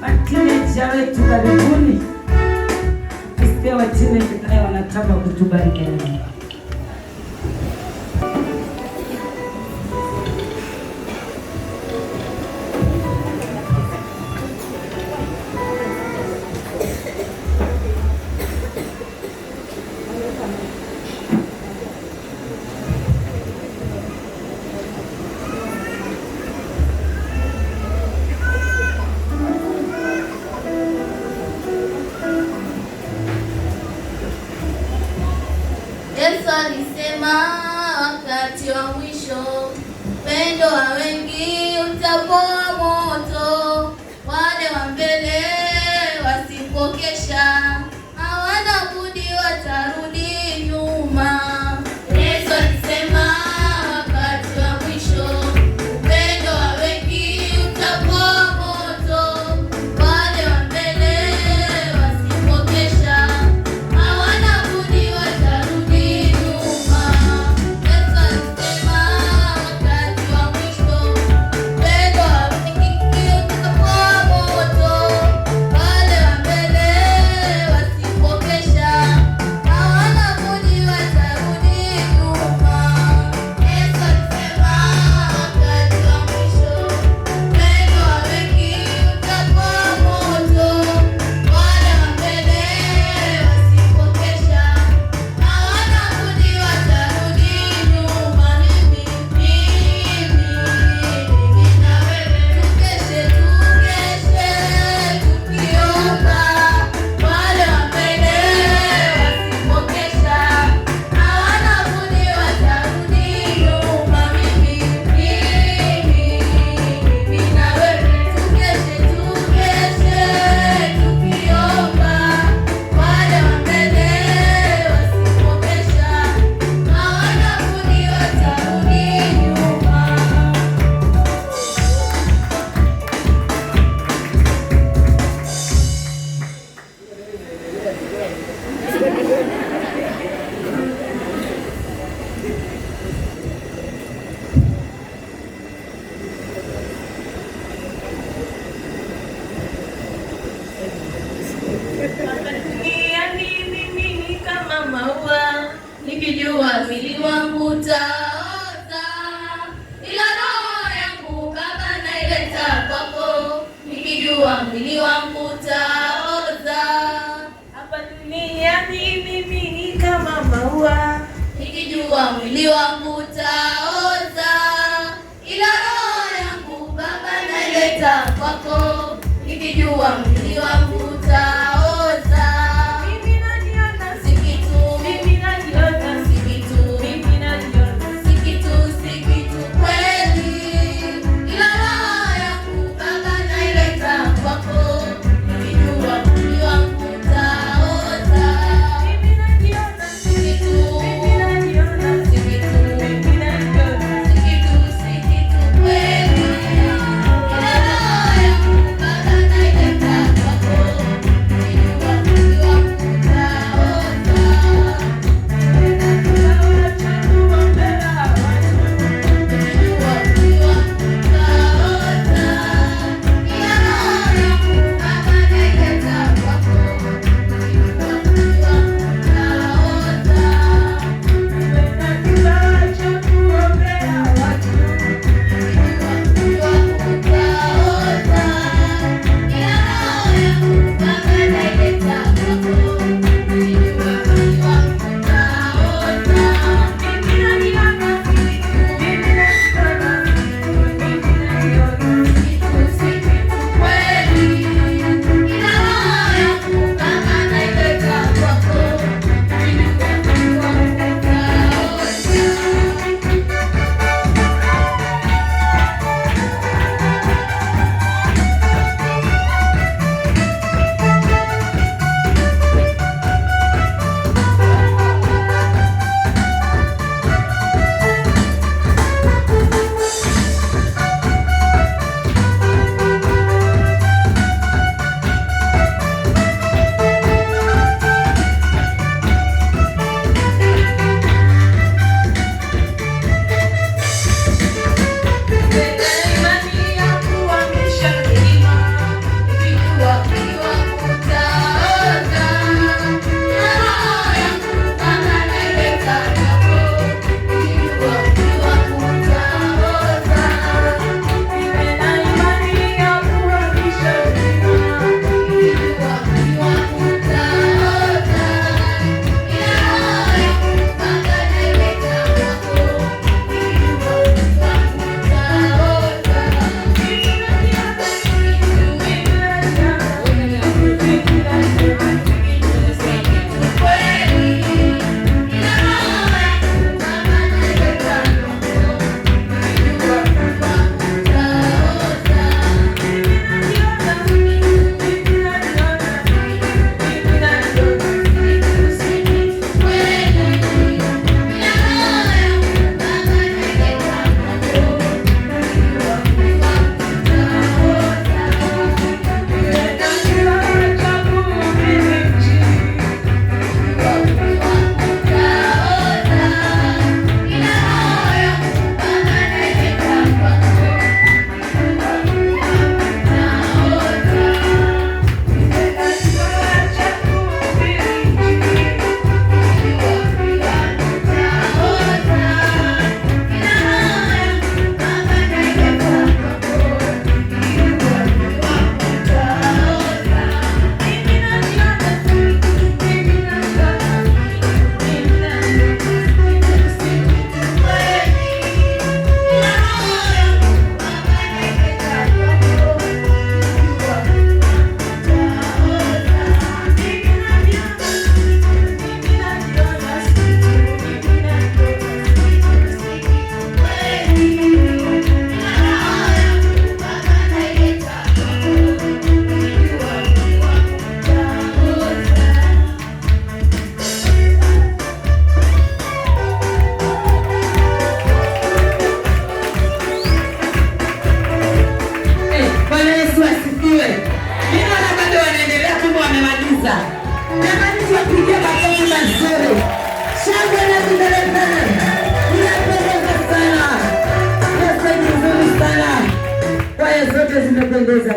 Matineja wetu karibuni. Sisi watineja naye wanataka kutubariki. Yesu alisema wakati wa mwisho upendo wa wengi utapoa moto. Wale wa mbele wasipokesha hawana budi watarudi nyuma. Yesu alisema wakati wa mwisho upendo wa wengi utapoa moto. Wale wa mbele wasipokesha hawana budi watarudi nyuma. Yesu alisema wakati wa mwisho upendo wa wengi utapoa moto. Wale wa mbele wasipokesha hawana budi watarudi nyuma. Yesu alisema wakati wa mwisho upendo wa wengi utapoa moto. Wale wa mbele wasipokesha hawana budi watarudi nyuma. Mimi na wewe tukeshe tukiomba. Wale wa mbele wasipokesha hawana budi watarudi nyuma. Mimi na wewe tukeshe tukiomba. Wale wa mbele wasipokesha hawana budi watarudi nyuma. Mimi ni kama maua, nikijua mwili wangu utaoza, ila roho yangu Baba naileta kwako, nikijua mwili wangu utaoza. Hapa duniani mimi ni kama maua, Nikijua mwili wangu utaoza, ila roho yangu Baba naileta kwako, nikijua mwili wangu utaoza. mimi najiona, Si kitu, mimi najiona, si kitu, mimi najiona, si kitu kweli, ila roho yangu Baba naileta kwako, nikijua mwili wangu utaoza. mimi najiona, Si kitu, mimi najiona, si kitu, mimi najiona, si kitu kweli, ila roho yangu Baba naileta kwako, amependeza. Jamani, tuwapigie makofi mazuri. Shangwe na vigelegele. Inapendeza sana. Yesu ni mzuri sana. Kwaya zote zimependeza.